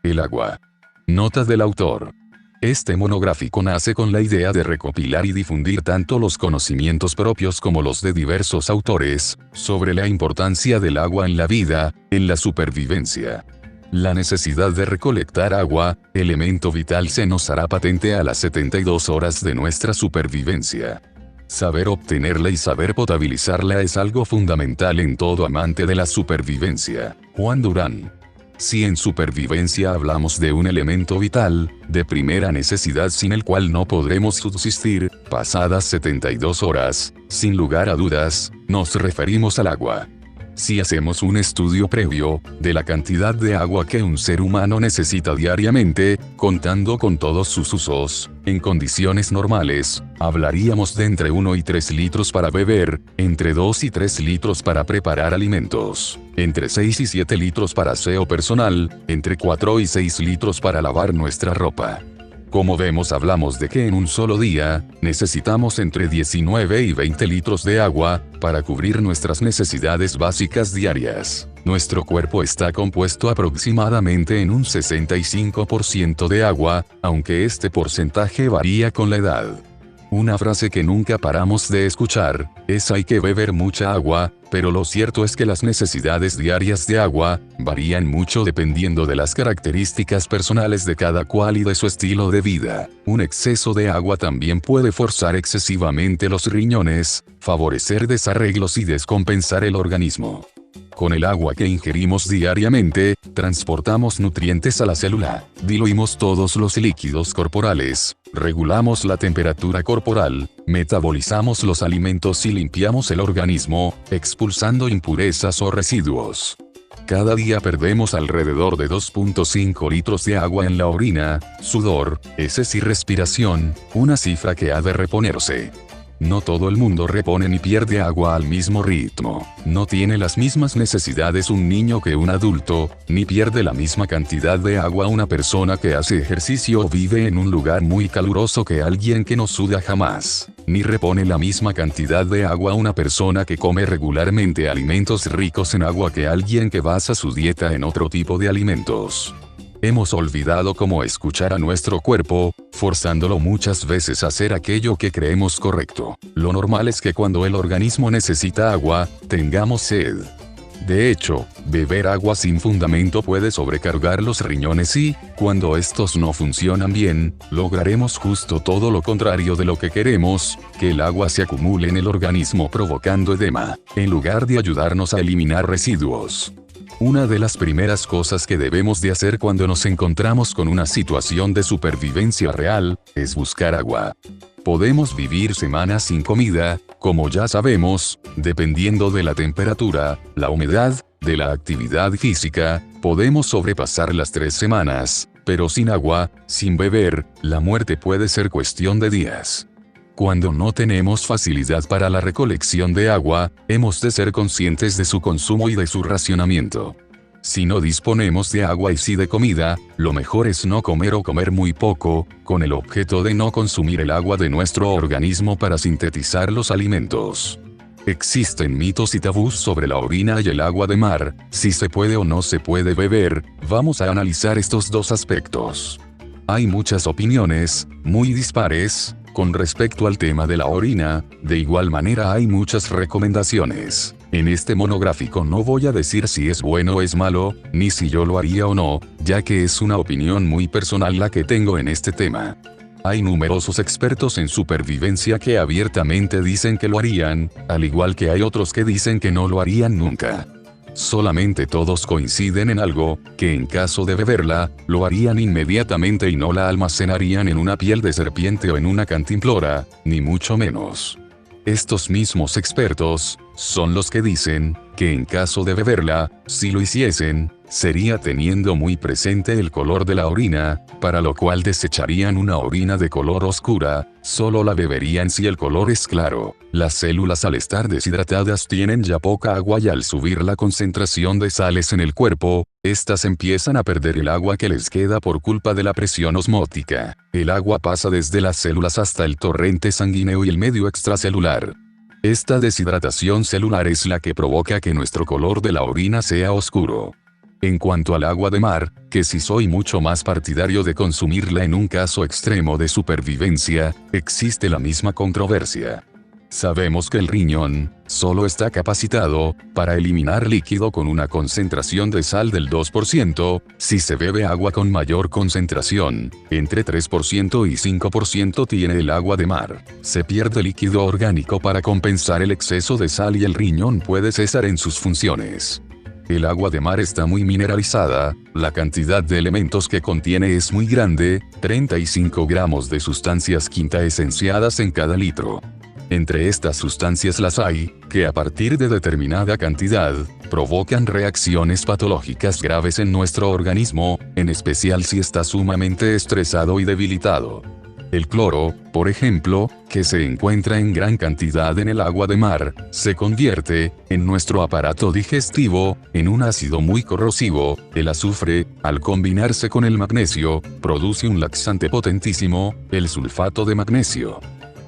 El agua. Nota del autor. Este monográfico nace con la idea de recopilar y difundir tanto los conocimientos propios como los de diversos autores, sobre la importancia del agua en la vida, en la supervivencia. La necesidad de recolectar agua, elemento vital, se nos hará patente a las 72 horas de nuestra supervivencia. Saber obtenerla y saber potabilizarla es algo fundamental en todo amante de la supervivencia. Juan Durán. Si en supervivencia hablamos de un elemento vital, de primera necesidad sin el cual no podremos subsistir, pasadas 72 horas, sin lugar a dudas, nos referimos al agua. Si hacemos un estudio previo, de la cantidad de agua que un ser humano necesita diariamente, contando con todos sus usos, en condiciones normales, hablaríamos de entre 1 y 3 litros para beber, entre 2 y 3 litros para preparar alimentos, entre 6 y 7 litros para aseo personal, entre 4 y 6 litros para lavar nuestra ropa. Como vemos, hablamos de que en un solo día, necesitamos entre 19 y 20 litros de agua, para cubrir nuestras necesidades básicas diarias. Nuestro cuerpo está compuesto aproximadamente en un 65% de agua, aunque este porcentaje varía con la edad. Una frase que nunca paramos de escuchar, es hay que beber mucha agua, pero lo cierto es que las necesidades diarias de agua, varían mucho dependiendo de las características personales de cada cual y de su estilo de vida. Un exceso de agua también puede forzar excesivamente los riñones, favorecer desarreglos y descompensar el organismo. Con el agua que ingerimos diariamente, transportamos nutrientes a la célula, diluimos todos los líquidos corporales, regulamos la temperatura corporal, metabolizamos los alimentos y limpiamos el organismo, expulsando impurezas o residuos. Cada día perdemos alrededor de 2.5 litros de agua en la orina, sudor, heces y respiración, una cifra que ha de reponerse. No todo el mundo repone ni pierde agua al mismo ritmo. No tiene las mismas necesidades un niño que un adulto, ni pierde la misma cantidad de agua una persona que hace ejercicio o vive en un lugar muy caluroso que alguien que no suda jamás. Ni repone la misma cantidad de agua una persona que come regularmente alimentos ricos en agua que alguien que basa su dieta en otro tipo de alimentos. Hemos olvidado cómo escuchar a nuestro cuerpo, forzándolo muchas veces a hacer aquello que creemos correcto. Lo normal es que cuando el organismo necesita agua, tengamos sed. De hecho, beber agua sin fundamento puede sobrecargar los riñones y, cuando estos no funcionan bien, lograremos justo todo lo contrario de lo que queremos, que el agua se acumule en el organismo provocando edema, en lugar de ayudarnos a eliminar residuos. Una de las primeras cosas que debemos de hacer cuando nos encontramos con una situación de supervivencia real, es buscar agua. Podemos vivir semanas sin comida, como ya sabemos, dependiendo de la temperatura, la humedad, de la actividad física, podemos sobrepasar las 3 semanas, pero sin agua, sin beber, la muerte puede ser cuestión de días. Cuando no tenemos facilidad para la recolección de agua, hemos de ser conscientes de su consumo y de su racionamiento. Si no disponemos de agua y sí de comida, lo mejor es no comer o comer muy poco, con el objeto de no consumir el agua de nuestro organismo para sintetizar los alimentos. Existen mitos y tabús sobre la orina y el agua de mar, si se puede o no se puede beber. Vamos a analizar estos dos aspectos. Hay muchas opiniones, muy dispares, con respecto al tema de la orina, de igual manera hay muchas recomendaciones. En este monográfico no voy a decir si es bueno o es malo, ni si yo lo haría o no, ya que es una opinión muy personal la que tengo en este tema. Hay numerosos expertos en supervivencia que abiertamente dicen que lo harían, al igual que hay otros que dicen que no lo harían nunca. Solamente todos coinciden en algo, que en caso de beberla, lo harían inmediatamente y no la almacenarían en una piel de serpiente o en una cantimplora, ni mucho menos. Estos mismos expertos, son los que dicen, que en caso de beberla, si lo hiciesen, sería teniendo muy presente el color de la orina, para lo cual desecharían una orina de color oscura, solo la beberían si el color es claro. Las células al estar deshidratadas tienen ya poca agua y al subir la concentración de sales en el cuerpo, estas empiezan a perder el agua que les queda por culpa de la presión osmótica. El agua pasa desde las células hasta el torrente sanguíneo y el medio extracelular. Esta deshidratación celular es la que provoca que nuestro color de la orina sea oscuro. En cuanto al agua de mar, que si soy mucho más partidario de consumirla en un caso extremo de supervivencia, existe la misma controversia. Sabemos que el riñón solo está capacitado para eliminar líquido con una concentración de sal del 2%, si se bebe agua con mayor concentración, entre 3% y 5% tiene el agua de mar. Se pierde líquido orgánico para compensar el exceso de sal y el riñón puede cesar en sus funciones. El agua de mar está muy mineralizada, la cantidad de elementos que contiene es muy grande, 35 gramos de sustancias quintaesenciadas en cada litro. Entre estas sustancias las hay, que a partir de determinada cantidad, provocan reacciones patológicas graves en nuestro organismo, en especial si está sumamente estresado y debilitado. El cloro, por ejemplo, que se encuentra en gran cantidad en el agua de mar, se convierte, en nuestro aparato digestivo, en un ácido muy corrosivo. El azufre, al combinarse con el magnesio, produce un laxante potentísimo, el sulfato de magnesio.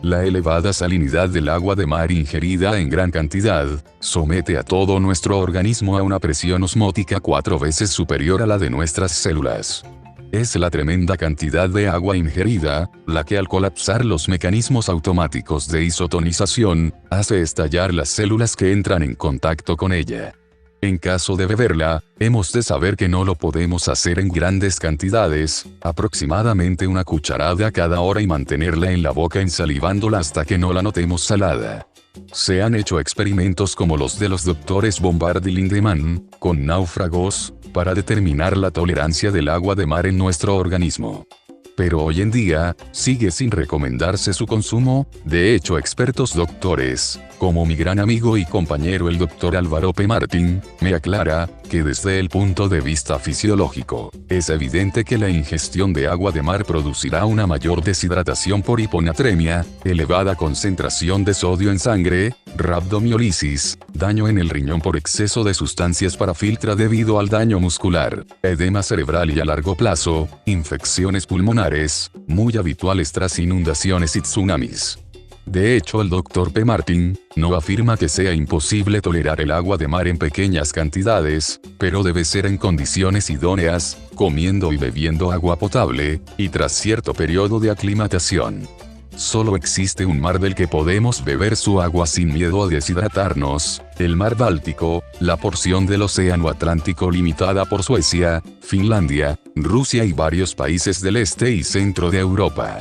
La elevada salinidad del agua de mar ingerida en gran cantidad, somete a todo nuestro organismo a una presión osmótica 4 veces superior a la de nuestras células. Es la tremenda cantidad de agua ingerida, la que al colapsar los mecanismos automáticos de isotonización, hace estallar las células que entran en contacto con ella. En caso de beberla, hemos de saber que no lo podemos hacer en grandes cantidades, aproximadamente una cucharada cada hora y mantenerla en la boca ensalivándola hasta que no la notemos salada. Se han hecho experimentos como los de los doctores Bombard y Lindemann, con náufragos, para determinar la tolerancia del agua de mar en nuestro organismo. Pero hoy en día, sigue sin recomendarse su consumo. De hecho, expertos doctores, como mi gran amigo y compañero el Dr. Álvaro P. Martín, me aclara, que desde el punto de vista fisiológico, es evidente que la ingestión de agua de mar producirá una mayor deshidratación por hiponatremia, elevada concentración de sodio en sangre, rhabdomiólisis, daño en el riñón por exceso de sustancias para filtra debido al daño muscular, edema cerebral y a largo plazo, infecciones pulmonares, muy habituales tras inundaciones y tsunamis. De hecho, el Dr. P. Martin no afirma que sea imposible tolerar el agua de mar en pequeñas cantidades, pero debe ser en condiciones idóneas, comiendo y bebiendo agua potable, y tras cierto periodo de aclimatación. Solo existe un mar del que podemos beber su agua sin miedo a deshidratarnos, el mar Báltico, la porción del Océano Atlántico limitada por Suecia, Finlandia, Rusia y varios países del este y centro de Europa.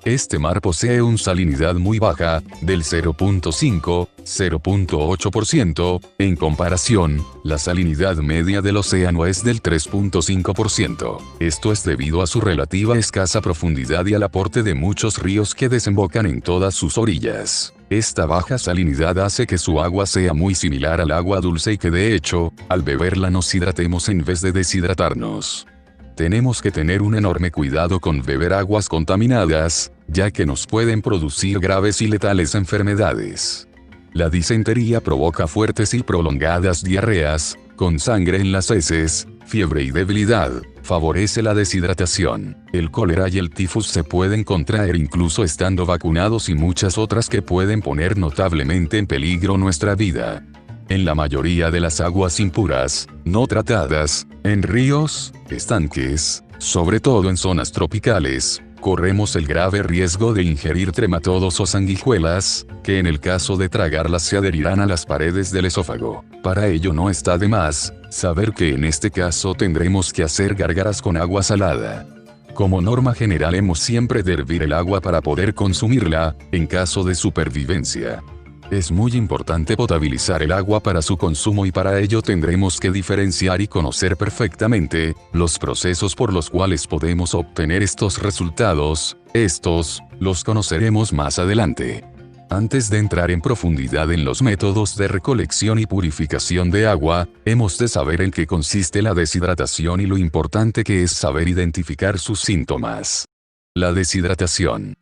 Este mar posee una salinidad muy baja, del 0.5-0.8%, en comparación, la salinidad media del océano es del 3.5%. Esto es debido a su relativa escasa profundidad y al aporte de muchos ríos que desembocan en todas sus orillas. Esta baja salinidad hace que su agua sea muy similar al agua dulce y que de hecho, al beberla nos hidratemos en vez de deshidratarnos. Tenemos que tener un enorme cuidado con beber aguas contaminadas, ya que nos pueden producir graves y letales enfermedades. La disentería provoca fuertes y prolongadas diarreas, con sangre en las heces, fiebre y debilidad, favorece la deshidratación. El cólera y el tifus se pueden contraer incluso estando vacunados y muchas otras que pueden poner notablemente en peligro nuestra vida. En la mayoría de las aguas impuras, no tratadas, en ríos, estanques, sobre todo en zonas tropicales, corremos el grave riesgo de ingerir trematodos o sanguijuelas, que en el caso de tragarlas se adherirán a las paredes del esófago. Para ello no está de más saber que en este caso tendremos que hacer gárgaras con agua salada. Como norma general hemos siempre de hervir el agua para poder consumirla, en caso de supervivencia. Es muy importante potabilizar el agua para su consumo y para ello tendremos que diferenciar y conocer perfectamente los procesos por los cuales podemos obtener estos resultados. Estos los conoceremos más adelante. Antes de entrar en profundidad en los métodos de recolección y purificación de agua, hemos de saber en qué consiste la deshidratación y lo importante que es saber identificar sus síntomas. La deshidratación.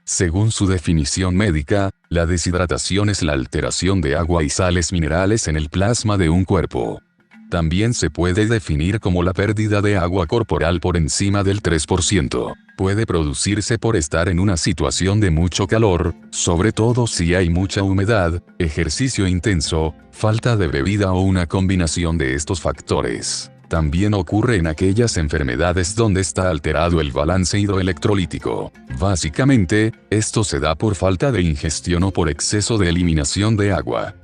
Según su definición médica, la deshidratación es la alteración de agua y sales minerales en el plasma de un cuerpo. También se puede definir como la pérdida de agua corporal por encima del 3%. Puede producirse por estar en una situación de mucho calor, sobre todo si hay mucha humedad, ejercicio intenso, falta de bebida o una combinación de estos factores. También ocurre en aquellas enfermedades donde está alterado el balance hidroelectrolítico. Básicamente, esto se da por falta de ingestión o por exceso de eliminación de agua.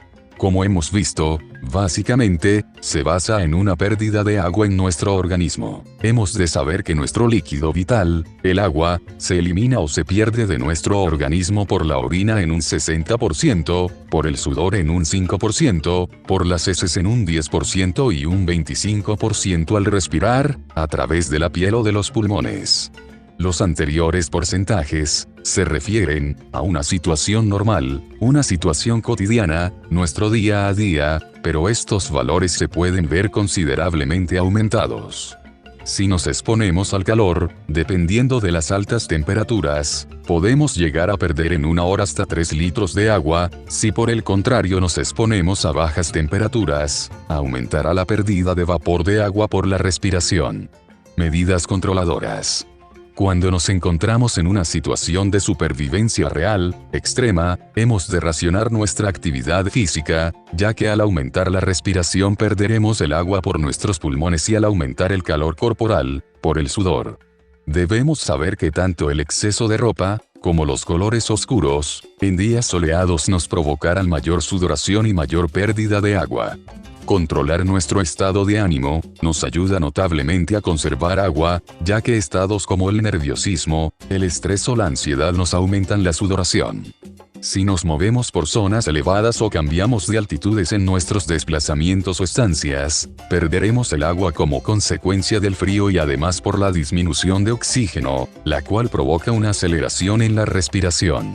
Como hemos visto, básicamente, se basa en una pérdida de agua en nuestro organismo. Hemos de saber que nuestro líquido vital, el agua, se elimina o se pierde de nuestro organismo por la orina en un 60%, por el sudor en un 5%, por las heces en un 10% y un 25% al respirar, a través de la piel o de los pulmones. Los anteriores porcentajes se refieren a una situación normal, una situación cotidiana, nuestro día a día, pero estos valores se pueden ver considerablemente aumentados. Si nos exponemos al calor, dependiendo de las altas temperaturas, podemos llegar a perder en una hora hasta 3 litros de agua. Si por el contrario nos exponemos a bajas temperaturas, aumentará la pérdida de vapor de agua por la respiración. Medidas controladoras. Cuando nos encontramos en una situación de supervivencia real, extrema, hemos de racionar nuestra actividad física, ya que al aumentar la respiración perderemos el agua por nuestros pulmones y al aumentar el calor corporal, por el sudor. Debemos saber que tanto el exceso de ropa, como los colores oscuros, en días soleados nos provocarán mayor sudoración y mayor pérdida de agua. Controlar nuestro estado de ánimo nos ayuda notablemente a conservar agua, ya que estados como el nerviosismo, el estrés o la ansiedad nos aumentan la sudoración. Si nos movemos por zonas elevadas o cambiamos de altitudes en nuestros desplazamientos o estancias, perderemos el agua como consecuencia del frío y además por la disminución de oxígeno, la cual provoca una aceleración en la respiración.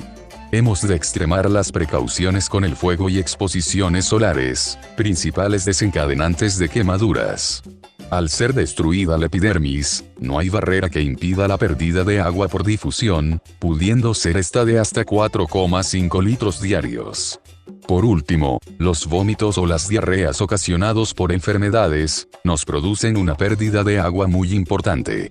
Hemos de extremar las precauciones con el fuego y exposiciones solares, principales desencadenantes de quemaduras. Al ser destruida la epidermis, no hay barrera que impida la pérdida de agua por difusión, pudiendo ser esta de hasta 4,5 litros diarios. Por último, los vómitos o las diarreas ocasionados por enfermedades, nos producen una pérdida de agua muy importante.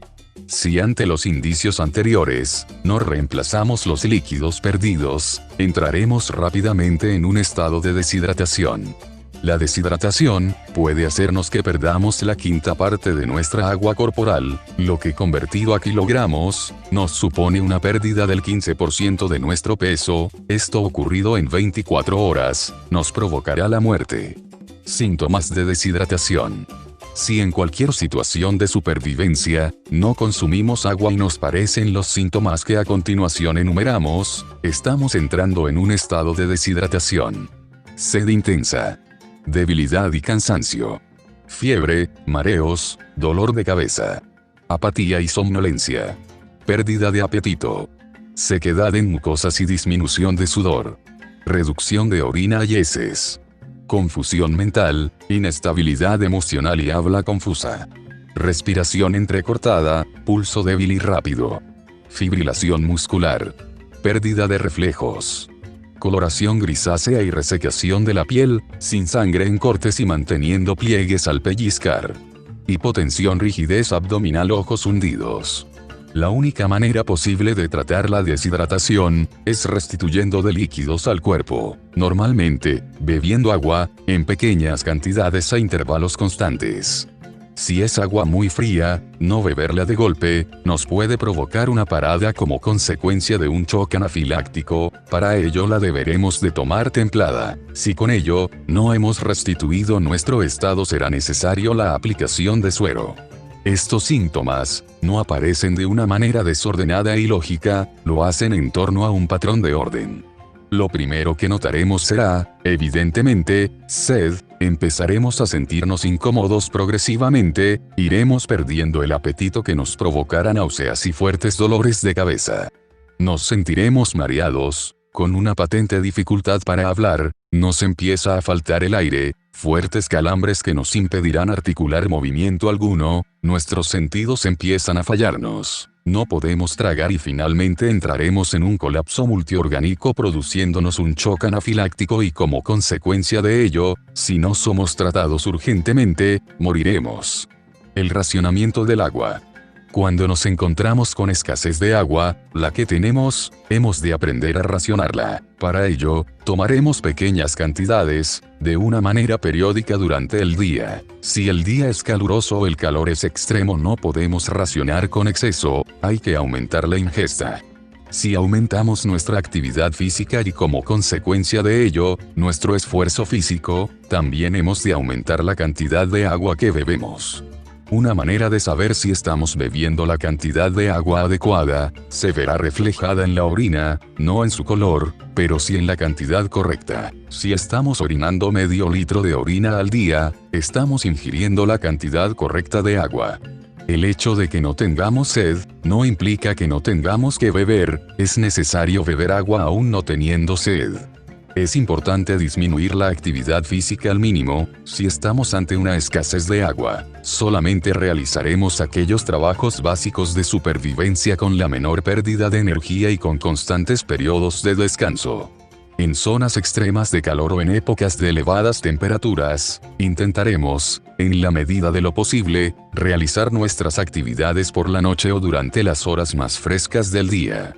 Si ante los indicios anteriores, no reemplazamos los líquidos perdidos, entraremos rápidamente en un estado de deshidratación. La deshidratación puede hacernos que perdamos la quinta parte de nuestra agua corporal, lo que convertido a kilogramos, nos supone una pérdida del 15% de nuestro peso. Esto ocurrido en 24 horas, nos provocará la muerte. Síntomas de deshidratación. Si en cualquier situación de supervivencia, no consumimos agua y nos parecen los síntomas que a continuación enumeramos, estamos entrando en un estado de deshidratación. Sed intensa. Debilidad y cansancio. Fiebre, mareos, dolor de cabeza. Apatía y somnolencia. Pérdida de apetito. Sequedad en mucosas y disminución de sudor. Reducción de orina y heces. Confusión mental, inestabilidad emocional y habla confusa. Respiración entrecortada, pulso débil y rápido. Fibrilación muscular. Pérdida de reflejos. Coloración grisácea y resecación de la piel, sin sangre en cortes y manteniendo pliegues al pellizcar. Hipotensión, rigidez abdominal, ojos hundidos. La única manera posible de tratar la deshidratación es restituyendo de líquidos al cuerpo, normalmente, bebiendo agua, en pequeñas cantidades a intervalos constantes. Si es agua muy fría, no beberla de golpe, nos puede provocar una parada como consecuencia de un choque anafiláctico. Para ello la deberemos de tomar templada. Si con ello, no hemos restituido nuestro estado, será necesario la aplicación de suero. Estos síntomas no aparecen de una manera desordenada y lógica, lo hacen en torno a un patrón de orden. Lo primero que notaremos será, evidentemente, sed. Empezaremos a sentirnos incómodos progresivamente, iremos perdiendo el apetito que nos provocará náuseas y fuertes dolores de cabeza. Nos sentiremos mareados, con una patente dificultad para hablar, nos empieza a faltar el aire, fuertes calambres que nos impedirán articular movimiento alguno, nuestros sentidos empiezan a fallarnos, no podemos tragar y finalmente entraremos en un colapso multiorgánico produciéndonos un choque anafiláctico y como consecuencia de ello, si no somos tratados urgentemente, moriremos. El racionamiento del agua. Cuando nos encontramos con escasez de agua, la que tenemos, hemos de aprender a racionarla. Para ello, tomaremos pequeñas cantidades, de una manera periódica durante el día. Si el día es caluroso o el calor es extremo, no podemos racionar con exceso, hay que aumentar la ingesta. Si aumentamos nuestra actividad física y como consecuencia de ello, nuestro esfuerzo físico, también hemos de aumentar la cantidad de agua que bebemos. Una manera de saber si estamos bebiendo la cantidad de agua adecuada, se verá reflejada en la orina, no en su color, pero sí en la cantidad correcta. Si estamos orinando medio litro de orina al día, estamos ingiriendo la cantidad correcta de agua. El hecho de que no tengamos sed, no implica que no tengamos que beber, es necesario beber agua aún no teniendo sed. Es importante disminuir la actividad física al mínimo, si estamos ante una escasez de agua. Solamente realizaremos aquellos trabajos básicos de supervivencia con la menor pérdida de energía y con constantes periodos de descanso. En zonas extremas de calor o en épocas de elevadas temperaturas, intentaremos, en la medida de lo posible, realizar nuestras actividades por la noche o durante las horas más frescas del día.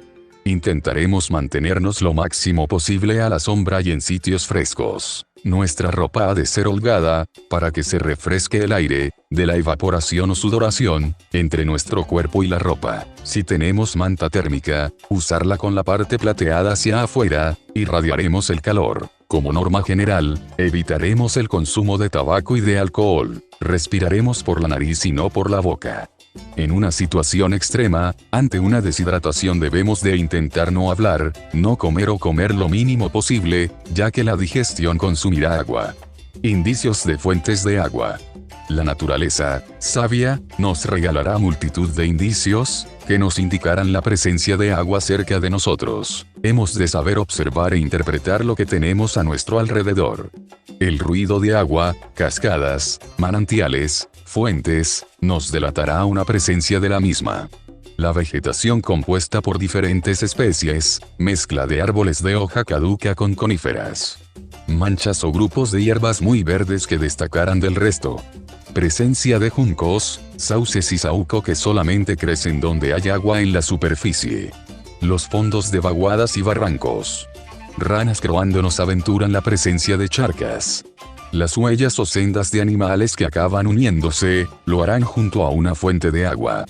Intentaremos mantenernos lo máximo posible a la sombra y en sitios frescos. Nuestra ropa ha de ser holgada, para que se refresque el aire, de la evaporación o sudoración, entre nuestro cuerpo y la ropa. Si tenemos manta térmica, usarla con la parte plateada hacia afuera, irradiaremos el calor. Como norma general, evitaremos el consumo de tabaco y de alcohol. Respiraremos por la nariz y no por la boca. En una situación extrema, ante una deshidratación debemos de intentar no hablar, no comer o comer lo mínimo posible, ya que la digestión consumirá agua. Indicios de fuentes de agua. La naturaleza, sabia, nos regalará multitud de indicios, que nos indicarán la presencia de agua cerca de nosotros. Hemos de saber observar e interpretar lo que tenemos a nuestro alrededor. El ruido de agua, cascadas, manantiales, fuentes, nos delatará una presencia de la misma. La vegetación compuesta por diferentes especies, mezcla de árboles de hoja caduca con coníferas. Manchas o grupos de hierbas muy verdes que destacaran del resto. Presencia de juncos, sauces y saúco que solamente crecen donde hay agua en la superficie. Los fondos de vaguadas y barrancos. Ranas croando nos aventuran la presencia de charcas. Las huellas o sendas de animales que acaban uniéndose, lo harán junto a una fuente de agua.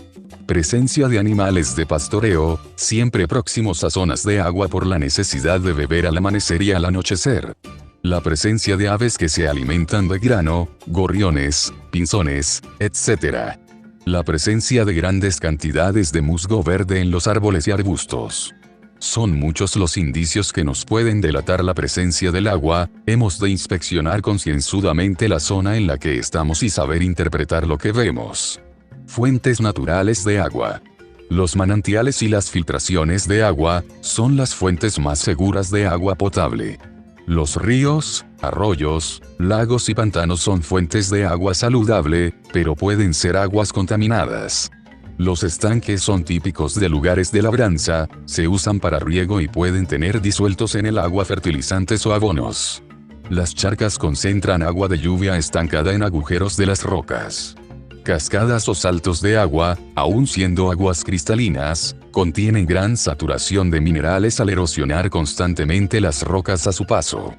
Presencia de animales de pastoreo, siempre próximos a zonas de agua por la necesidad de beber al amanecer y al anochecer. La presencia de aves que se alimentan de grano, gorriones, pinzones, etc. La presencia de grandes cantidades de musgo verde en los árboles y arbustos. Son muchos los indicios que nos pueden delatar la presencia del agua, hemos de inspeccionar concienzudamente la zona en la que estamos y saber interpretar lo que vemos. Fuentes naturales de agua. Los manantiales y las filtraciones de agua, son las fuentes más seguras de agua potable. Los ríos, arroyos, lagos y pantanos son fuentes de agua saludable, pero pueden ser aguas contaminadas. Los estanques son típicos de lugares de labranza, se usan para riego y pueden tener disueltos en el agua fertilizantes o abonos. Las charcas concentran agua de lluvia estancada en agujeros de las rocas. Cascadas o saltos de agua, aun siendo aguas cristalinas, contienen gran saturación de minerales al erosionar constantemente las rocas a su paso.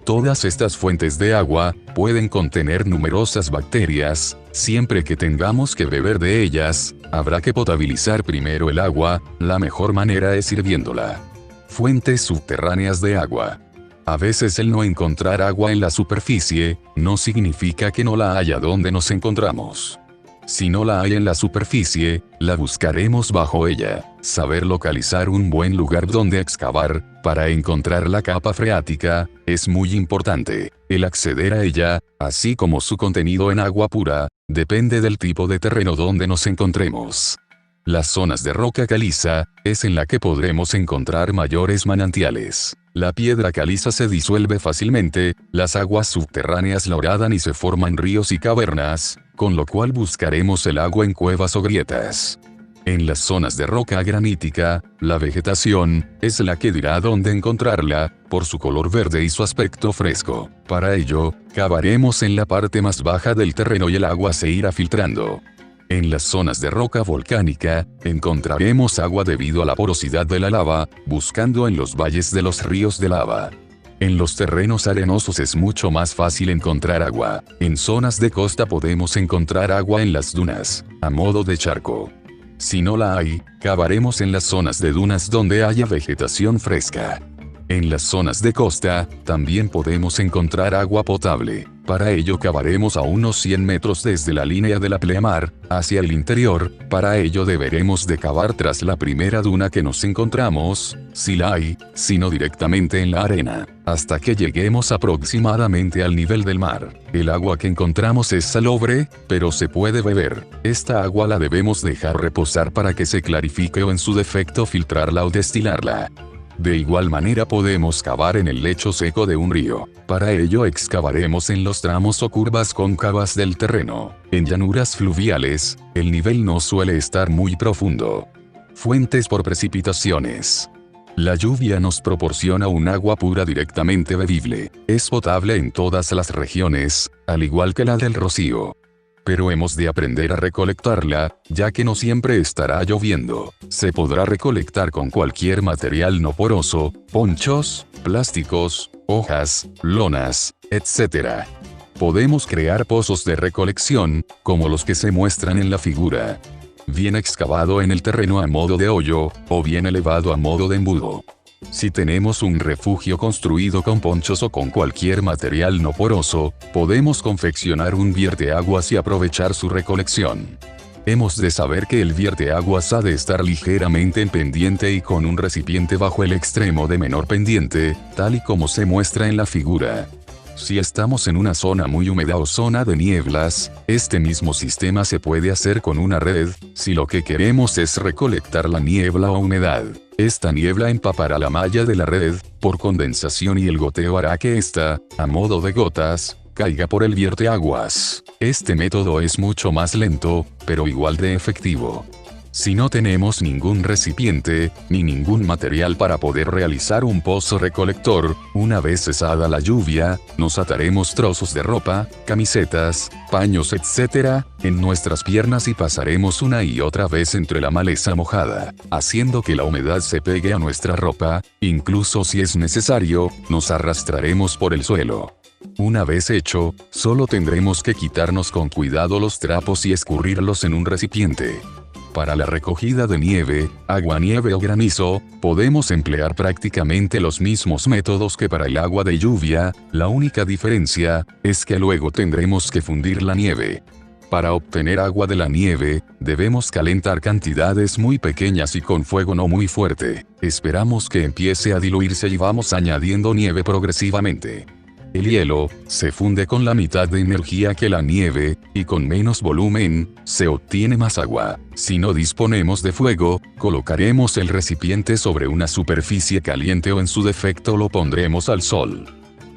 Todas estas fuentes de agua pueden contener numerosas bacterias, siempre que tengamos que beber de ellas, habrá que potabilizar primero el agua, la mejor manera es hirviéndola. Fuentes subterráneas de agua. A veces el no encontrar agua en la superficie, no significa que no la haya donde nos encontramos. Si no la hay en la superficie, la buscaremos bajo ella. Saber localizar un buen lugar donde excavar, para encontrar la capa freática, es muy importante. El acceder a ella, así como su contenido en agua pura, depende del tipo de terreno donde nos encontremos. Las zonas de roca caliza, es en la que podremos encontrar mayores manantiales. La piedra caliza se disuelve fácilmente, las aguas subterráneas la horadan y se forman ríos y cavernas, con lo cual buscaremos el agua en cuevas o grietas. En las zonas de roca granítica, la vegetación, es la que dirá dónde encontrarla, por su color verde y su aspecto fresco. Para ello, cavaremos en la parte más baja del terreno y el agua se irá filtrando. En las zonas de roca volcánica, encontraremos agua debido a la porosidad de la lava, buscando en los valles de los ríos de lava. En los terrenos arenosos es mucho más fácil encontrar agua. En zonas de costa podemos encontrar agua en las dunas, a modo de charco. Si no la hay, cavaremos en las zonas de dunas donde haya vegetación fresca. En las zonas de costa, también podemos encontrar agua potable. Para ello cavaremos a unos 100 metros desde la línea de la pleamar, hacia el interior. Para ello deberemos de cavar tras la primera duna que nos encontramos, si la hay, sino directamente en la arena, hasta que lleguemos aproximadamente al nivel del mar. El agua que encontramos es salobre, pero se puede beber. Esta agua la debemos dejar reposar para que se clarifique o en su defecto filtrarla o destilarla. De igual manera podemos cavar en el lecho seco de un río. Para ello excavaremos en los tramos o curvas cóncavas del terreno. En llanuras fluviales, el nivel no suele estar muy profundo. Fuentes por precipitaciones. La lluvia nos proporciona un agua pura directamente bebible. Es potable en todas las regiones, al igual que la del rocío. Pero hemos de aprender a recolectarla, ya que no siempre estará lloviendo. Se podrá recolectar con cualquier material no poroso, ponchos, plásticos, hojas, lonas, etc. Podemos crear pozos de recolección, como los que se muestran en la figura. Bien excavado en el terreno a modo de hoyo, o bien elevado a modo de embudo. Si tenemos un refugio construido con ponchos o con cualquier material no poroso, podemos confeccionar un vierteaguas y aprovechar su recolección. Hemos de saber que el vierteaguas ha de estar ligeramente en pendiente y con un recipiente bajo el extremo de menor pendiente, tal y como se muestra en la figura. Si estamos en una zona muy húmeda o zona de nieblas, este mismo sistema se puede hacer con una red, si lo que queremos es recolectar la niebla o humedad. Esta niebla empapará la malla de la red, por condensación y el goteo hará que ésta, a modo de gotas, caiga por el vierteaguas. Este método es mucho más lento, pero igual de efectivo. Si no tenemos ningún recipiente, ni ningún material para poder realizar un pozo recolector, una vez cesada la lluvia, nos ataremos trozos de ropa, camisetas, paños etc. en nuestras piernas y pasaremos una y otra vez entre la maleza mojada, haciendo que la humedad se pegue a nuestra ropa, incluso si es necesario, nos arrastraremos por el suelo. Una vez hecho, solo tendremos que quitarnos con cuidado los trapos y escurrirlos en un recipiente. Para la recogida de nieve, aguanieve o granizo, podemos emplear prácticamente los mismos métodos que para el agua de lluvia, la única diferencia es que luego tendremos que fundir la nieve. Para obtener agua de la nieve, debemos calentar cantidades muy pequeñas y con fuego no muy fuerte. Esperamos que empiece a diluirse y vamos añadiendo nieve progresivamente. El hielo se funde con la mitad de energía que la nieve, y con menos volumen, se obtiene más agua. Si no disponemos de fuego, colocaremos el recipiente sobre una superficie caliente o en su defecto lo pondremos al sol.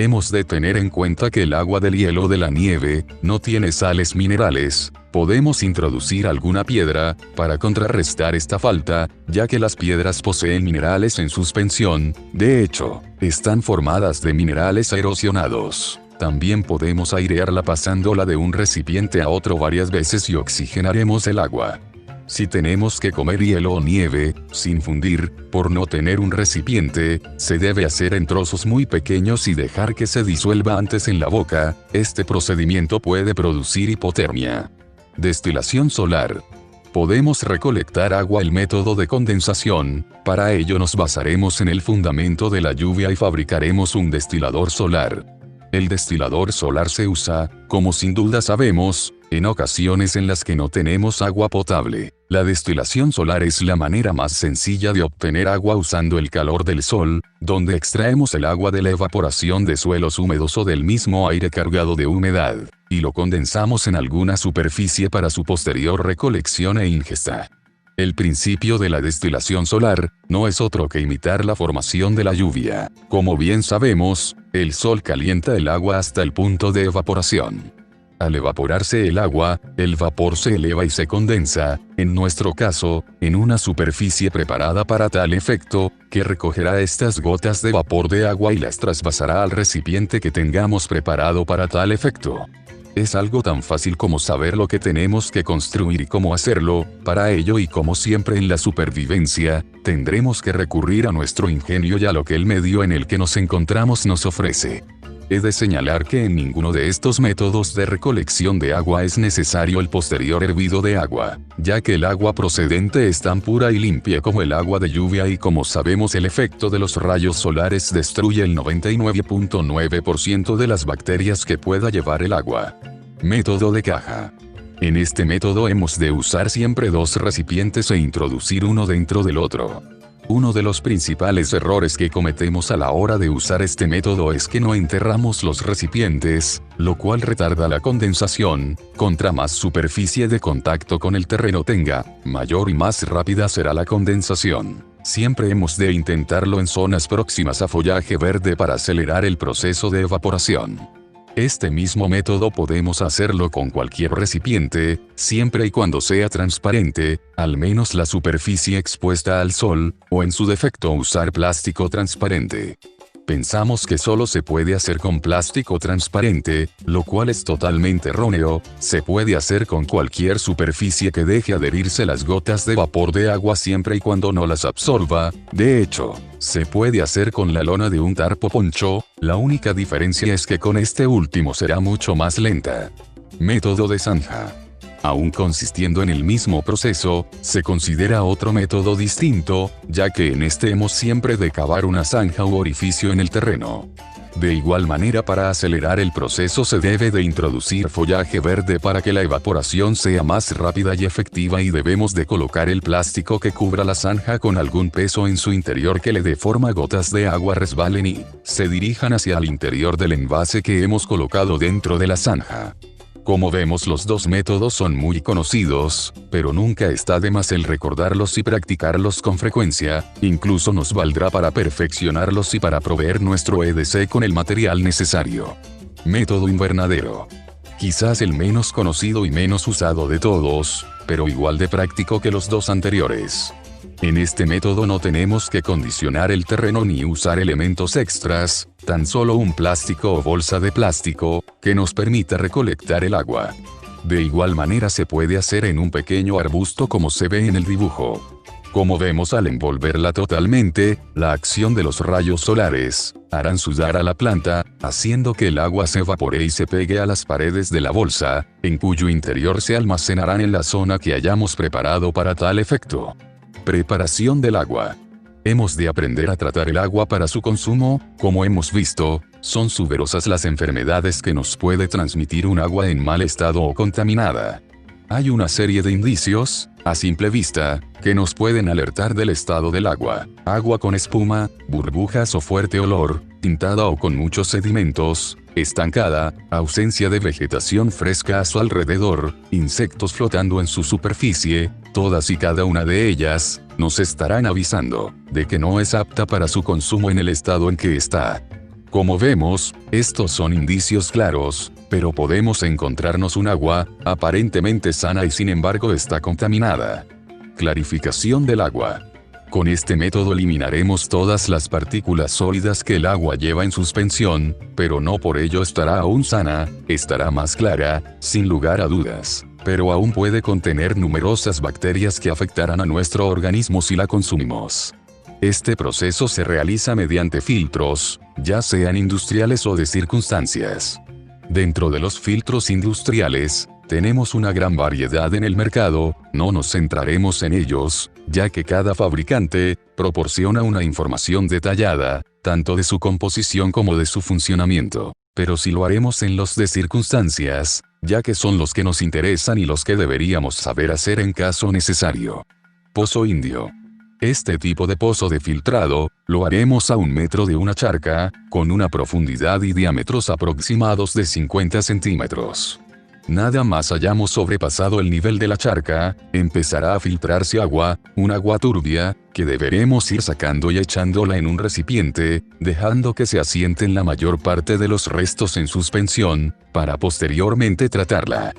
Hemos de tener en cuenta que el agua del hielo de la nieve no tiene sales minerales. Podemos introducir alguna piedra para contrarrestar esta falta, ya que las piedras poseen minerales en suspensión, de hecho, están formadas de minerales erosionados. También podemos airearla pasándola de un recipiente a otro varias veces y oxigenaremos el agua. Si tenemos que comer hielo o nieve, sin fundir, por no tener un recipiente, se debe hacer en trozos muy pequeños y dejar que se disuelva antes en la boca. Este procedimiento puede producir hipotermia. Destilación solar. Podemos recolectar agua el método de condensación. Para ello nos basaremos en el fundamento de la lluvia y fabricaremos un destilador solar. El destilador solar se usa, como sin duda sabemos, en ocasiones en las que no tenemos agua potable. La destilación solar es la manera más sencilla de obtener agua usando el calor del sol, donde extraemos el agua de la evaporación de suelos húmedos o del mismo aire cargado de humedad, y lo condensamos en alguna superficie para su posterior recolección e ingesta. El principio de la destilación solar no es otro que imitar la formación de la lluvia. Como bien sabemos, el sol calienta el agua hasta el punto de evaporación. Al evaporarse el agua, el vapor se eleva y se condensa, en nuestro caso, en una superficie preparada para tal efecto, que recogerá estas gotas de vapor de agua y las traspasará al recipiente que tengamos preparado para tal efecto. Es algo tan fácil como saber lo que tenemos que construir y cómo hacerlo. Para ello, y como siempre en la supervivencia, tendremos que recurrir a nuestro ingenio y a lo que el medio en el que nos encontramos nos ofrece. He de señalar que en ninguno de estos métodos de recolección de agua es necesario el posterior hervido de agua, ya que el agua procedente es tan pura y limpia como el agua de lluvia, y como sabemos, el efecto de los rayos solares destruye el 99.9% de las bacterias que pueda llevar el agua. Método de caja. En este método hemos de usar siempre dos recipientes e introducir uno dentro del otro. Uno de los principales errores que cometemos a la hora de usar este método es que no enterramos los recipientes, lo cual retarda la condensación. Contra más superficie de contacto con el terreno tenga, mayor y más rápida será la condensación. Siempre hemos de intentarlo en zonas próximas a follaje verde para acelerar el proceso de evaporación. Este mismo método podemos hacerlo con cualquier recipiente, siempre y cuando sea transparente, al menos la superficie expuesta al sol, o en su defecto usar plástico transparente. Pensamos que solo se puede hacer con plástico transparente, lo cual es totalmente erróneo. Se puede hacer con cualquier superficie que deje adherirse las gotas de vapor de agua siempre y cuando no las absorba. De hecho, se puede hacer con la lona de un tarpo poncho, la única diferencia es que con este último será mucho más lenta. Método de zanja. Aún consistiendo en el mismo proceso, se considera otro método distinto, ya que en este hemos siempre de cavar una zanja u orificio en el terreno. De igual manera, para acelerar el proceso se debe de introducir follaje verde para que la evaporación sea más rápida y efectiva, y debemos de colocar el plástico que cubra la zanja con algún peso en su interior que le dé forma a gotas de agua resbalen y se dirijan hacia el interior del envase que hemos colocado dentro de la zanja. Como vemos, los dos métodos son muy conocidos, pero nunca está de más el recordarlos y practicarlos con frecuencia. Incluso nos valdrá para perfeccionarlos y para proveer nuestro EDC con el material necesario. Método invernadero. Quizás el menos conocido y menos usado de todos, pero igual de práctico que los dos anteriores. En este método no tenemos que condicionar el terreno ni usar elementos extras, tan solo un plástico o bolsa de plástico, que nos permita recolectar el agua. De igual manera se puede hacer en un pequeño arbusto como se ve en el dibujo. Como vemos, al envolverla totalmente, la acción de los rayos solares harán sudar a la planta, haciendo que el agua se evapore y se pegue a las paredes de la bolsa, en cuyo interior se almacenarán en la zona que hayamos preparado para tal efecto. Preparación del agua. Hemos de aprender a tratar el agua para su consumo. Como hemos visto, son numerosas las enfermedades que nos puede transmitir un agua en mal estado o contaminada. Hay una serie de indicios, a simple vista, que nos pueden alertar del estado del agua. Agua con espuma, burbujas o fuerte olor, tintada o con muchos sedimentos, estancada, ausencia de vegetación fresca a su alrededor, insectos flotando en su superficie. Todas y cada una de ellas nos estarán avisando de que no es apta para su consumo en el estado en que está. Como vemos, estos son indicios claros, pero podemos encontrarnos un agua aparentemente sana y sin embargo está contaminada. Clarificación del agua. Con este método eliminaremos todas las partículas sólidas que el agua lleva en suspensión, pero no por ello estará aún sana, estará más clara, sin lugar a dudas, pero aún puede contener numerosas bacterias que afectarán a nuestro organismo si la consumimos. Este proceso se realiza mediante filtros, ya sean industriales o de circunstancias. Dentro de los filtros industriales, tenemos una gran variedad en el mercado, no nos centraremos en ellos, ya que cada fabricante proporciona una información detallada, tanto de su composición como de su funcionamiento, pero sí lo haremos en los de circunstancias, ya que son los que nos interesan y los que deberíamos saber hacer en caso necesario. Pozo indio. Este tipo de pozo de filtrado, lo haremos a 1 metro de una charca, con una profundidad y diámetros aproximados de 50 centímetros. Nada más hayamos sobrepasado el nivel de la charca, empezará a filtrarse agua, un agua turbia, que deberemos ir sacando y echándola en un recipiente, dejando que se asienten la mayor parte de los restos en suspensión, para posteriormente tratarla.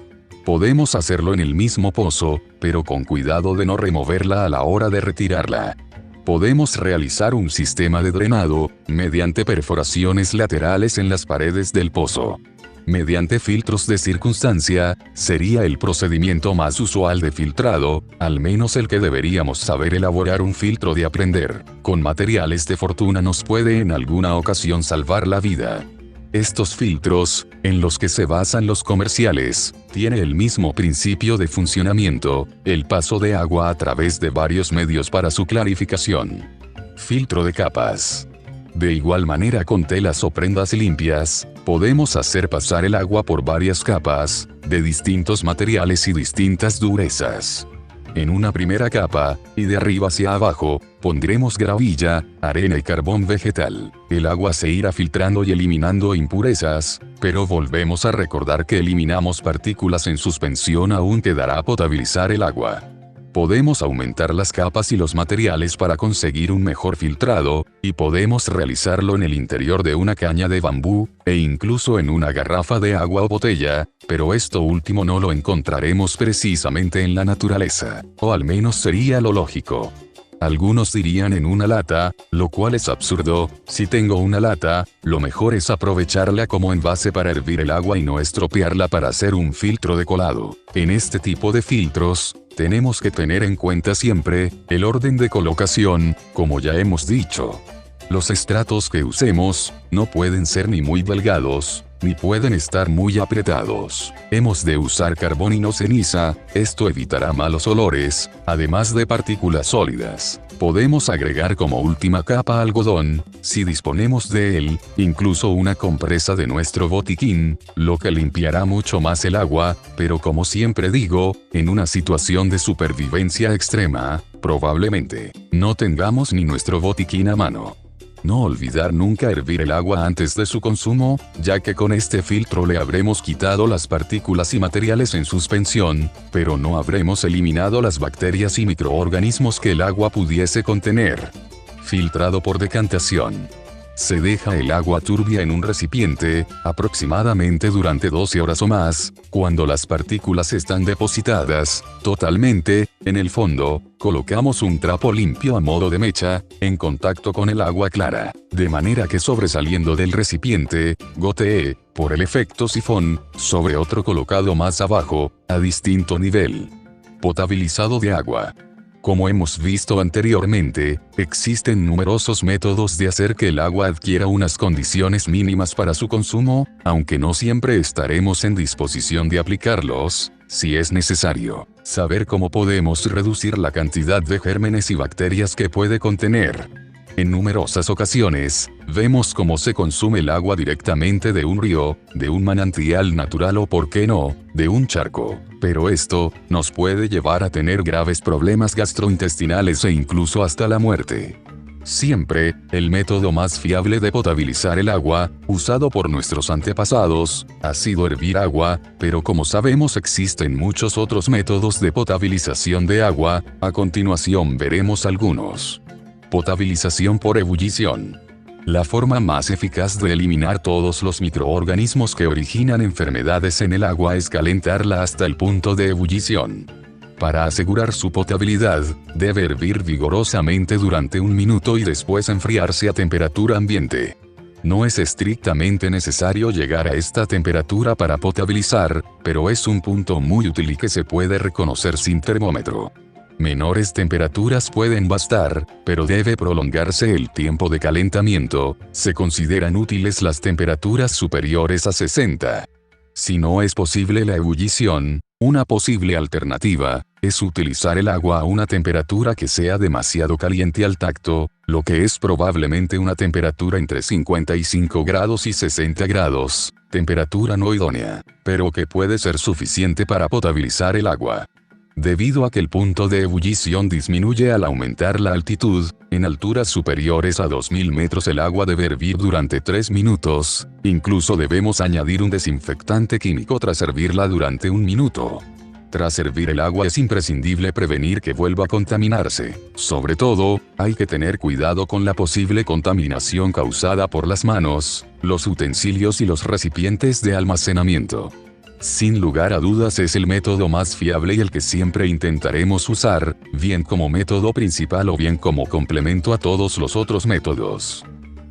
Podemos hacerlo en el mismo pozo, pero con cuidado de no removerla a la hora de retirarla. Podemos realizar un sistema de drenado, mediante perforaciones laterales en las paredes del pozo. mediante filtros de circunstancia, sería el procedimiento más usual de filtrado, al menos el que deberíamos saber elaborar. Un filtro de aprender, con materiales de fortuna, nos puede en alguna ocasión salvar la vida. Estos filtros, en los que se basan los comerciales, tiene el mismo principio de funcionamiento, el paso de agua a través de varios medios para su clarificación. Filtro de capas. De igual manera, con telas o prendas limpias, podemos hacer pasar el agua por varias capas, de distintos materiales y distintas durezas. En una primera capa, y de arriba hacia abajo, pondremos gravilla, arena y carbón vegetal. El agua se irá filtrando y eliminando impurezas, pero volvemos a recordar que eliminamos partículas en suspensión. Aún quedará potabilizar el agua. Podemos aumentar las capas y los materiales para conseguir un mejor filtrado, y podemos realizarlo en el interior de una caña de bambú, e incluso en una garrafa de agua o botella, pero esto último no lo encontraremos precisamente en la naturaleza, o al menos sería lo lógico. Algunos dirían en una lata, lo cual es absurdo. Si tengo una lata, lo mejor es aprovecharla como envase para hervir el agua y no estropearla para hacer un filtro de colado. En este tipo de filtros, tenemos que tener en cuenta siempre el orden de colocación, como ya hemos dicho. Los estratos que usemos no pueden ser ni muy delgados, ni pueden estar muy apretados. Hemos de usar carbón y no ceniza, esto evitará malos olores, además de partículas sólidas. Podemos agregar como última capa algodón, si disponemos de él, incluso una compresa de nuestro botiquín, lo que limpiará mucho más el agua, pero como siempre digo, en una situación de supervivencia extrema, probablemente no tengamos ni nuestro botiquín a mano. No olvidar nunca hervir el agua antes de su consumo, ya que con este filtro le habremos quitado las partículas y materiales en suspensión, pero no habremos eliminado las bacterias y microorganismos que el agua pudiese contener. Filtrado por decantación. Se deja el agua turbia en un recipiente, aproximadamente durante 12 horas o más, cuando las partículas están depositadas, totalmente, en el fondo, colocamos un trapo limpio a modo de mecha, en contacto con el agua clara, de manera que sobresaliendo del recipiente, gotee, por el efecto sifón, sobre otro colocado más abajo, a distinto nivel. Potabilizado de agua. Como hemos visto anteriormente, existen numerosos métodos de hacer que el agua adquiera unas condiciones mínimas para su consumo, aunque no siempre estaremos en disposición de aplicarlos. Si es necesario saber cómo podemos reducir la cantidad de gérmenes y bacterias que puede contener. En numerosas ocasiones, vemos cómo se consume el agua directamente de un río, de un manantial natural o, por qué no, de un charco. Pero esto nos puede llevar a tener graves problemas gastrointestinales e incluso hasta la muerte. Siempre, el método más fiable de potabilizar el agua, usado por nuestros antepasados, ha sido hervir agua, pero como sabemos existen muchos otros métodos de potabilización de agua. A continuación veremos algunos. Potabilización por ebullición. La forma más eficaz de eliminar todos los microorganismos que originan enfermedades en el agua es calentarla hasta el punto de ebullición. Para asegurar su potabilidad, debe hervir vigorosamente durante 1 minuto y después enfriarse a temperatura ambiente. No es estrictamente necesario llegar a esta temperatura para potabilizar, pero es un punto muy útil y que se puede reconocer sin termómetro. Menores temperaturas pueden bastar, pero debe prolongarse el tiempo de calentamiento. Se consideran útiles las temperaturas superiores a 60. Si no es posible la ebullición, una posible alternativa es utilizar el agua a una temperatura que sea demasiado caliente al tacto, lo que es probablemente una temperatura entre 55 grados y 60 grados, temperatura no idónea, pero que puede ser suficiente para potabilizar el agua. Debido a que el punto de ebullición disminuye al aumentar la altitud, en alturas superiores a 2000 metros el agua debe hervir durante 3 minutos, incluso debemos añadir un desinfectante químico tras hervirla durante 1 minuto. Tras hervir el agua es imprescindible prevenir que vuelva a contaminarse. Sobre todo, hay que tener cuidado con la posible contaminación causada por las manos, los utensilios y los recipientes de almacenamiento. Sin lugar a dudas es el método más fiable y el que siempre intentaremos usar, bien como método principal o bien como complemento a todos los otros métodos.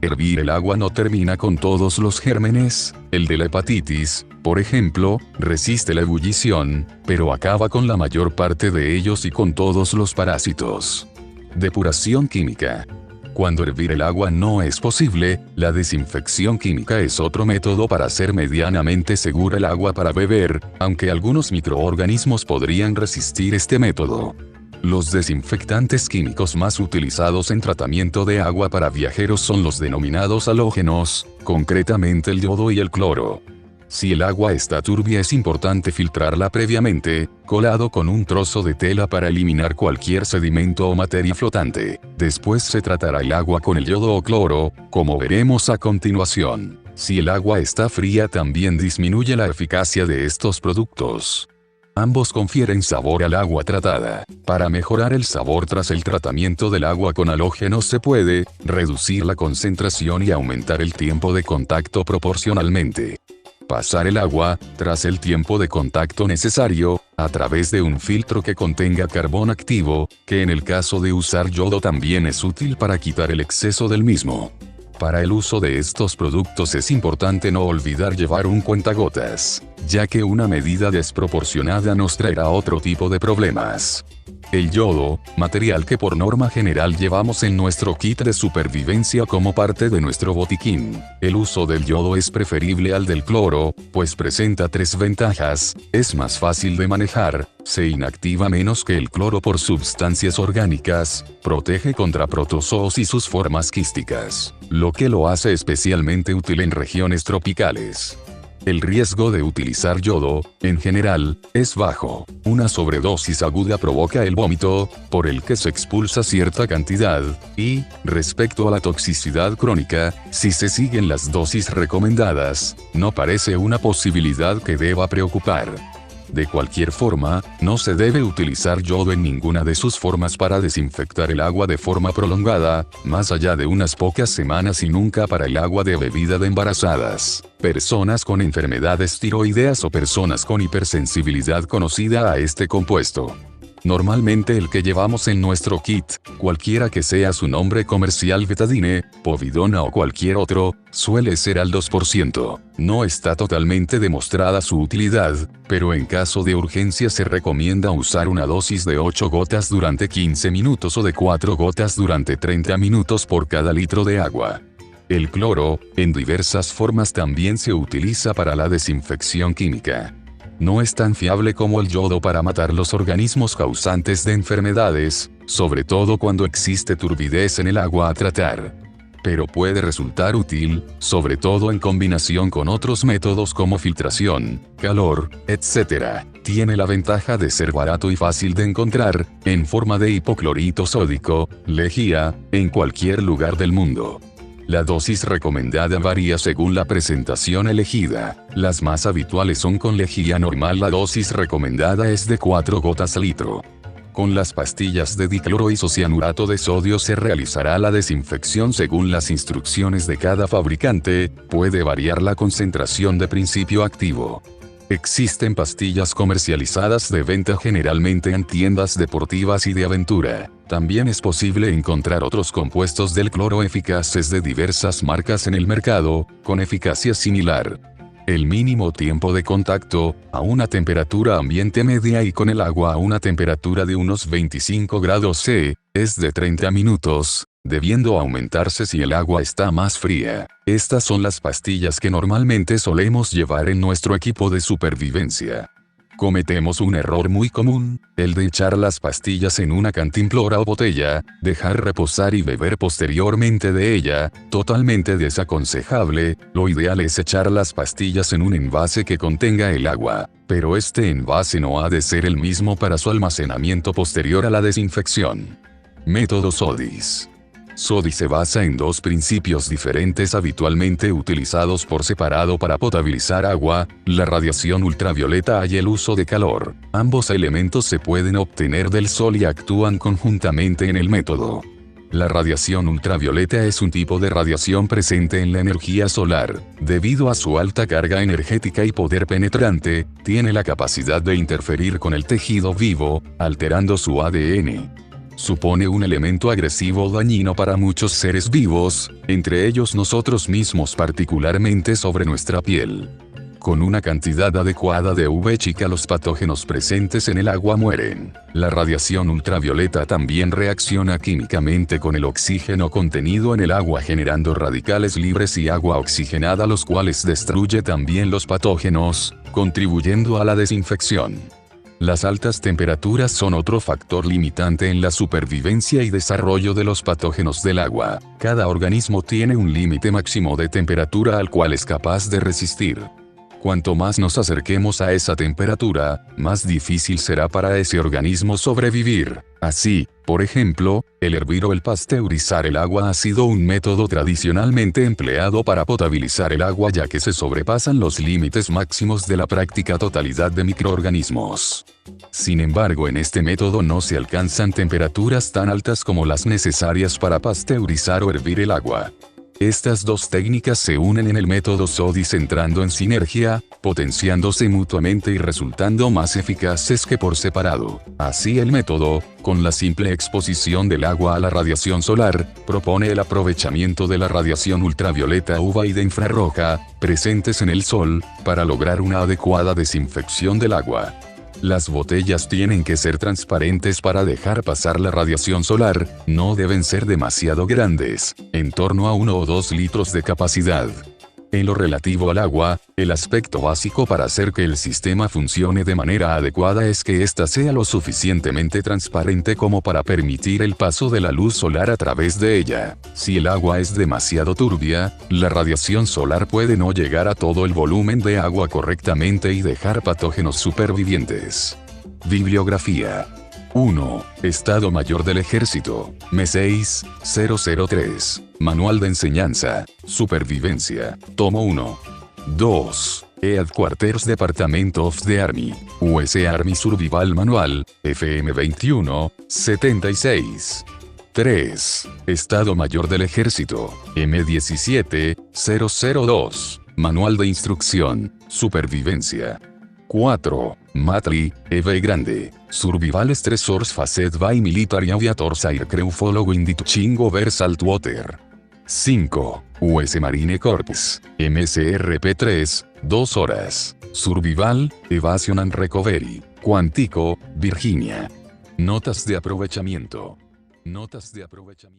Hervir el agua no termina con todos los gérmenes. El de la hepatitis, por ejemplo, resiste la ebullición, pero acaba con la mayor parte de ellos y con todos los parásitos. Depuración química. Cuando hervir el agua no es posible, la desinfección química es otro método para hacer medianamente segura el agua para beber, aunque algunos microorganismos podrían resistir este método. Los desinfectantes químicos más utilizados en tratamiento de agua para viajeros son los denominados halógenos, concretamente el yodo y el cloro. Si el agua está turbia es importante filtrarla previamente, colado con un trozo de tela para eliminar cualquier sedimento o materia flotante. Después se tratará el agua con el yodo o cloro, como veremos a continuación. Si el agua está fría también disminuye la eficacia de estos productos. Ambos confieren sabor al agua tratada. Para mejorar el sabor tras el tratamiento del agua con halógenos se puede reducir la concentración y aumentar el tiempo de contacto proporcionalmente. Pasar el agua, tras el tiempo de contacto necesario, a través de un filtro que contenga carbón activo, que en el caso de usar yodo también es útil para quitar el exceso del mismo. Para el uso de estos productos es importante no olvidar llevar un cuentagotas, ya que una medida desproporcionada nos traerá otro tipo de problemas. El yodo, material que por norma general llevamos en nuestro kit de supervivencia como parte de nuestro botiquín. El uso del yodo es preferible al del cloro, pues presenta 3 ventajas: es más fácil de manejar, se inactiva menos que el cloro por sustancias orgánicas, protege contra protozoos y sus formas quísticas, lo que lo hace especialmente útil en regiones tropicales. El riesgo de utilizar yodo, en general, es bajo. Una sobredosis aguda provoca el vómito, por el que se expulsa cierta cantidad, y, respecto a la toxicidad crónica, si se siguen las dosis recomendadas, no parece una posibilidad que deba preocupar. De cualquier forma, no se debe utilizar yodo en ninguna de sus formas para desinfectar el agua de forma prolongada, más allá de unas pocas semanas, y nunca para el agua de bebida de embarazadas, personas con enfermedades tiroideas o personas con hipersensibilidad conocida a este compuesto. Normalmente el que llevamos en nuestro kit, cualquiera que sea su nombre comercial, betadine, povidona o cualquier otro, suele ser al 2%. No está totalmente demostrada su utilidad, pero en caso de urgencia se recomienda usar una dosis de 8 gotas durante 15 minutos o de 4 gotas durante 30 minutos por cada litro de agua. El cloro, en diversas formas, también se utiliza para la desinfección química. No es tan fiable como el yodo para matar los organismos causantes de enfermedades, sobre todo cuando existe turbidez en el agua a tratar. Pero puede resultar útil, sobre todo en combinación con otros métodos como filtración, calor, etc. Tiene la ventaja de ser barato y fácil de encontrar, en forma de hipoclorito sódico, lejía, en cualquier lugar del mundo. La dosis recomendada varía según la presentación elegida. Las más habituales son con lejía normal. La dosis recomendada es de 4 gotas al litro. Con las pastillas de dicloroisocianurato de sodio se realizará la desinfección según las instrucciones de cada fabricante. Puede variar la concentración de principio activo. Existen pastillas comercializadas de venta generalmente en tiendas deportivas y de aventura. También es posible encontrar otros compuestos del cloro eficaces de diversas marcas en el mercado, con eficacia similar. El mínimo tiempo de contacto, a una temperatura ambiente media y con el agua a una temperatura de unos 25 grados C, es de 30 minutos, debiendo aumentarse si el agua está más fría. Estas son las pastillas que normalmente solemos llevar en nuestro equipo de supervivencia. Cometemos un error muy común, el de echar las pastillas en una cantimplora o botella, dejar reposar y beber posteriormente de ella, totalmente desaconsejable. Lo ideal es echar las pastillas en un envase que contenga el agua, pero este envase no ha de ser el mismo para su almacenamiento posterior a la desinfección. Método SODIS. SODIS se basa en 2 principios diferentes habitualmente utilizados por separado para potabilizar agua: la radiación ultravioleta y el uso de calor. Ambos elementos se pueden obtener del sol y actúan conjuntamente en el método. La radiación ultravioleta es un tipo de radiación presente en la energía solar. Debido a su alta carga energética y poder penetrante, tiene la capacidad de interferir con el tejido vivo, alterando su ADN. supone un elemento agresivo o dañino para muchos seres vivos, entre ellos nosotros mismos, particularmente sobre nuestra piel. Con una cantidad adecuada de UV chica, los patógenos presentes en el agua mueren. La radiación ultravioleta también reacciona químicamente con el oxígeno contenido en el agua, generando radicales libres y agua oxigenada, los cuales destruye también los patógenos, contribuyendo a la desinfección. Las altas temperaturas son otro factor limitante en la supervivencia y desarrollo de los patógenos del agua. Cada organismo tiene un límite máximo de temperatura al cual es capaz de resistir. Cuanto más nos acerquemos a esa temperatura, más difícil será para ese organismo sobrevivir. Así, por ejemplo, el hervir o el pasteurizar el agua ha sido un método tradicionalmente empleado para potabilizar el agua, ya que se sobrepasan los límites máximos de la práctica totalidad de microorganismos. Sin embargo, en este método no se alcanzan temperaturas tan altas como las necesarias para pasteurizar o hervir el agua. Estas dos técnicas se unen en el método SODIS, entrando en sinergia, potenciándose mutuamente y resultando más eficaces que por separado. Así, el método, con la simple exposición del agua a la radiación solar, propone el aprovechamiento de la radiación ultravioleta UVA y de infrarroja, presentes en el sol, para lograr una adecuada desinfección del agua. Las botellas tienen que ser transparentes para dejar pasar la radiación solar, no deben ser demasiado grandes, en torno a 1 o 2 litros de capacidad. En lo relativo al agua, el aspecto básico para hacer que el sistema funcione de manera adecuada es que ésta sea lo suficientemente transparente como para permitir el paso de la luz solar a través de ella. Si el agua es demasiado turbia, la radiación solar puede no llegar a todo el volumen de agua correctamente y dejar patógenos supervivientes. Bibliografía. 1. Estado Mayor del Ejército, M6, 003. Manual de Enseñanza, Supervivencia, Tomo 1. 2. Headquarters Department of the Army, US Army Survival Manual, FM 21, 76. 3. Estado Mayor del Ejército, M17, 002. Manual de Instrucción, Supervivencia. 4. Matli, E.V. Grande, Survival Stressors Faced by Military Aviators Aircrew Following the Touching Over Saltwater. 5. US Marine Corps, MSRP-3, 2 horas. Survival, Evasion and Recovery, Quantico, Virginia. Notas de aprovechamiento. Notas de aprovechamiento.